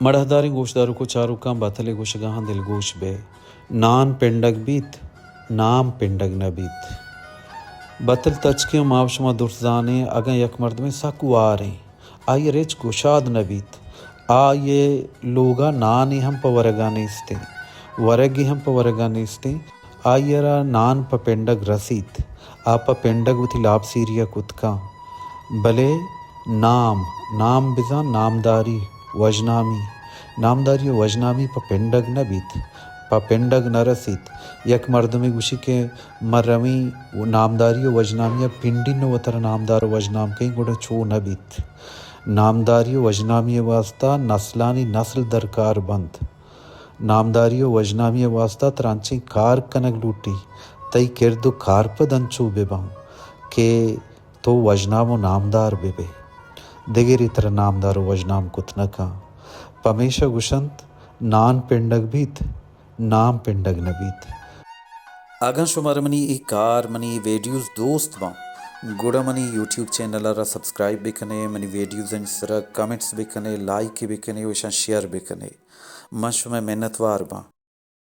مڑہداری گوشدارو کو چارو کام باتلے گوشگاہاں دل گوش بے نان پنڈگ بیت نام پنڈگ نہ بیت بتل تچکیوں ماو شما درزانے اگاں یک مرد میں سک واریں آئیے ریچ گشاد نہ بیت آئیے لوگا نانی ہم پا ورگا نیستے ورگی ہم پا ورگا نیستے آئیے را نان پا پنڈگ رسیت آپا پنڈگ وتی لاب سیریا کتکا بلے نام بزا نامداری وجنامی نامداری و وجنامی پا پنڈگ نہ بیت پا پنڈگ نہ رسیت یک مردمی گوشی کہ مرمی نامداری و وجنامی پنڈی نو وتر نامدار و وجنام کہیں گوڑا چو نہ بیت نامداری و وجنامی واسطہ نسلانی نسل درکار بند نامداری و وجنامی واسطہ ترانچیں کار کنگ لوٹی تئی کرد و کار پا دنچو بباں کہ تو وجنام و نامدار بے دگری تر نامدار و وجنام کتنکا پمیشہ گوشنت نان پنڈگ بیت نام پنڈگ نہ بیت اگاں شمار منی ای کار منی ویڈیوز دوست باں گوڑا منی یوٹیوب چینل را سبسکرائب بھی کنے منی ویڈیوز سرا کمنٹس بھی کنے لائک بھی کنے وشان شیئر بھی کنے من شما منت وار باں